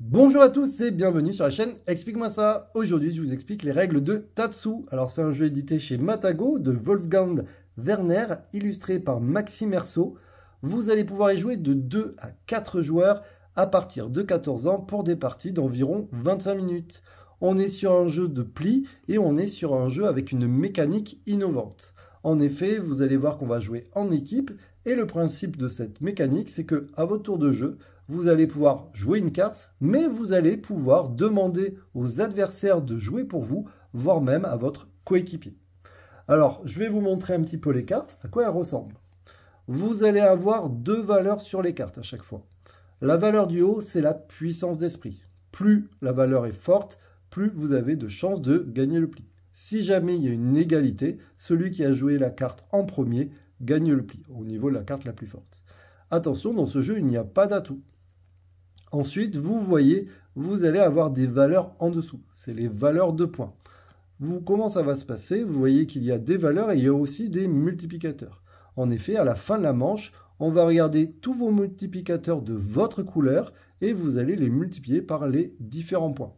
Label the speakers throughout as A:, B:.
A: Bonjour à tous et bienvenue sur la chaîne Explique-moi ça. Aujourd'hui, je vous explique les règles de Tatsu. Alors, c'est un jeu édité chez Matago de Wolfgang Werner, illustré par Maxime Erso. Vous allez pouvoir y jouer de 2 à 4 joueurs à partir de 14 ans pour des parties d'environ 25 minutes. On est sur un jeu de pli et on est sur un jeu avec une mécanique innovante. En effet, vous allez voir qu'on va jouer en équipe et le principe de cette mécanique, c'est que à votre tour de jeu, vous allez pouvoir jouer une carte, mais vous allez pouvoir demander aux adversaires de jouer pour vous, voire même à votre coéquipier. Alors, je vais vous montrer un petit peu les cartes, à quoi elles ressemblent. Vous allez avoir 2 valeurs sur les cartes à chaque fois. La valeur du haut, c'est la puissance d'esprit. Plus la valeur est forte, plus vous avez de chances de gagner le pli. Si jamais il y a une égalité, celui qui a joué la carte en premier gagne le pli, au niveau de la carte la plus forte. Attention, dans ce jeu, il n'y a pas d'atout. Ensuite, vous voyez, vous allez avoir des valeurs en dessous. C'est les valeurs de points. Comment ça va se passer? Vous voyez qu'il y a des valeurs et il y a aussi des multiplicateurs. En effet, à la fin de la manche, on va regarder tous vos multiplicateurs de votre couleur et vous allez les multiplier par les différents points.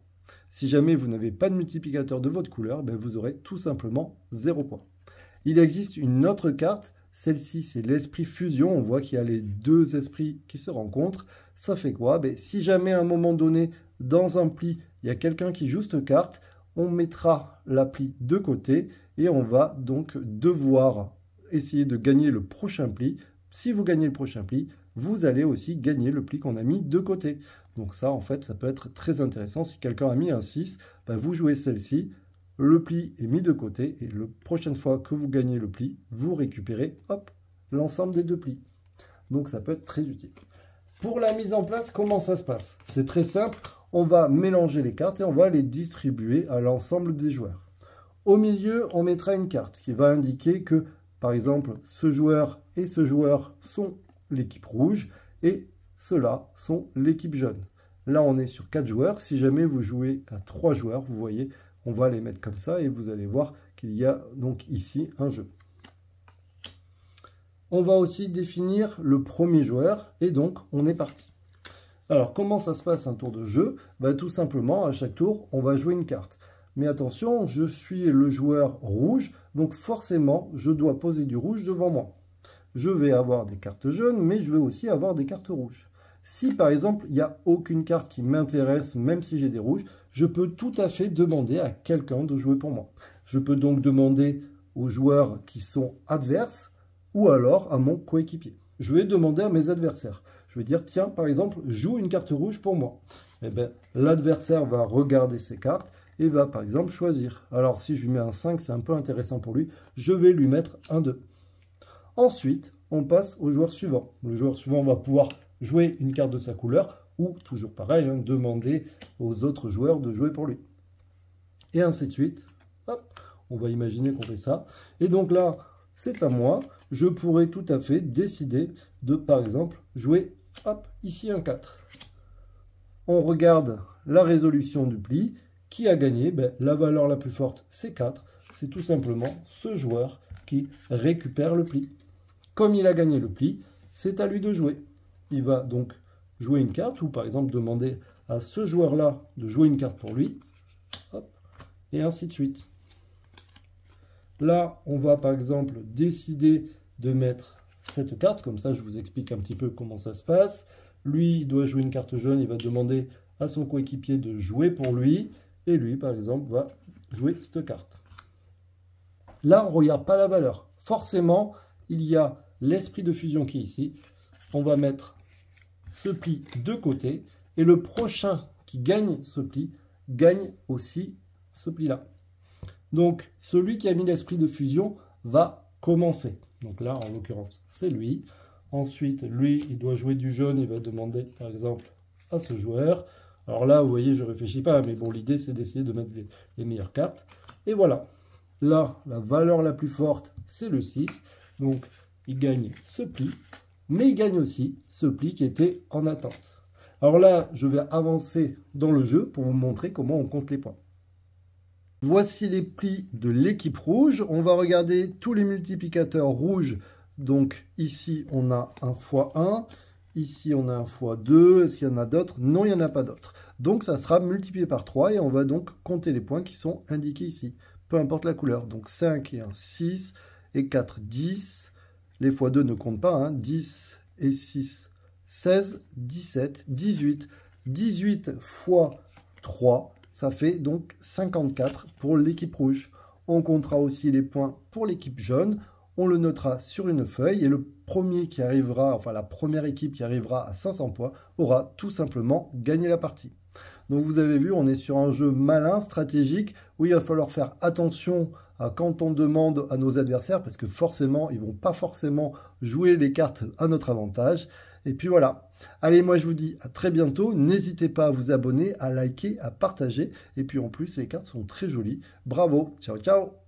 A: Si jamais vous n'avez pas de multiplicateur de votre couleur, vous aurez tout simplement 0 points. Il existe une autre carte. Celle-ci, c'est l'esprit fusion. On voit qu'il y a les 2 esprits qui se rencontrent. Ça fait quoi? Si jamais à un moment donné, dans un pli, il y a quelqu'un qui joue cette carte, on mettra l'appli de côté et on va donc devoir essayer de gagner le prochain pli. Si vous gagnez le prochain pli, vous allez aussi gagner le pli qu'on a mis de côté. Donc ça, en fait, ça peut être très intéressant. Si quelqu'un a mis un 6, vous jouez celle-ci. Le pli est mis de côté et la prochaine fois que vous gagnez le pli, vous récupérez l'ensemble des 2 plis. Donc ça peut être très utile. Pour la mise en place, comment ça se passe? C'est très simple, on va mélanger les cartes et on va les distribuer à l'ensemble des joueurs. Au milieu, on mettra une carte qui va indiquer que, par exemple, ce joueur et ce joueur sont l'équipe rouge et ceux-là sont l'équipe jaune. Là, on est sur 4 joueurs. Si jamais vous jouez à 3 joueurs, vous voyez, on va les mettre comme ça et vous allez voir qu'il y a donc ici un jeu. On va aussi définir le premier joueur et donc on est parti. Alors comment ça se passe un tour de jeu? Tout simplement, à chaque tour, on va jouer une carte. Mais attention, je suis le joueur rouge, donc forcément, je dois poser du rouge devant moi. Je vais avoir des cartes jaunes, mais je vais aussi avoir des cartes rouges. Si par exemple, il n'y a aucune carte qui m'intéresse, même si j'ai des rouges, je peux tout à fait demander à quelqu'un de jouer pour moi. Je peux donc demander aux joueurs qui sont adverses ou alors à mon coéquipier. Je vais demander à mes adversaires. Je vais dire, tiens, par exemple, joue une carte rouge pour moi. L'adversaire va regarder ses cartes et va par exemple choisir. Alors si je lui mets un 5, c'est un peu intéressant pour lui. Je vais lui mettre un 2. Ensuite, on passe au joueur suivant. Le joueur suivant va pouvoir jouer une carte de sa couleur ou, toujours pareil, demander aux autres joueurs de jouer pour lui. Et ainsi de suite. Hop, on va imaginer qu'on fait ça. Et donc là, c'est à moi. Je pourrais tout à fait décider de, par exemple, jouer ici un 4. On regarde la résolution du pli. Qui a gagné? La valeur la plus forte, c'est 4. C'est tout simplement ce joueur qui récupère le pli. Comme il a gagné le pli, c'est à lui de jouer. Il va donc jouer une carte ou par exemple demander à ce joueur-là de jouer une carte pour lui. Et ainsi de suite. Là, on va par exemple décider de mettre cette carte. Comme ça, je vous explique un petit peu comment ça se passe. Lui, il doit jouer une carte jaune. Il va demander à son coéquipier de jouer pour lui. Et lui, par exemple, va jouer cette carte. Là, on ne regarde pas la valeur. Forcément, il y a l'esprit de fusion qui est ici. On va mettre ce pli de côté. Et le prochain qui gagne ce pli, gagne aussi ce pli-là. Donc, celui qui a mis l'esprit de fusion va commencer. Donc là, en l'occurrence, c'est lui. Ensuite, lui, il doit jouer du jaune. Il va demander, par exemple, à ce joueur. Alors là, vous voyez, je ne réfléchis pas. Mais bon, l'idée, c'est d'essayer de mettre les meilleures cartes. Et voilà. Là, la valeur la plus forte, c'est le 6. Donc, il gagne ce pli. Mais il gagne aussi ce pli qui était en attente. Alors là, je vais avancer dans le jeu pour vous montrer comment on compte les points. Voici les plis de l'équipe rouge. On va regarder tous les multiplicateurs rouges. Donc ici, on a un x1. Ici, on a un x2. Est-ce qu'il y en a d'autres? Non, il n'y en a pas d'autres. Donc, ça sera multiplié par 3 et on va donc compter les points qui sont indiqués ici. Peu importe la couleur. Donc, 5 et 1, 6 et 4, 10. Les x2 ne comptent pas. 10 et 6, 16, 17, 18. 18 fois 3, ça fait donc 54 pour l'équipe rouge. On comptera aussi les points pour l'équipe jaune. On le notera sur une feuille et le premier qui arrivera, enfin la première équipe qui arrivera à 500 points aura tout simplement gagné la partie. Donc vous avez vu, on est sur un jeu malin, stratégique, où il va falloir faire attention à quand on demande à nos adversaires, parce que forcément, ils ne vont pas forcément jouer les cartes à notre avantage. Et puis voilà. Allez, moi je vous dis à très bientôt. N'hésitez pas à vous abonner, à liker, à partager. Et puis en plus, les cartes sont très jolies. Bravo. Ciao, ciao.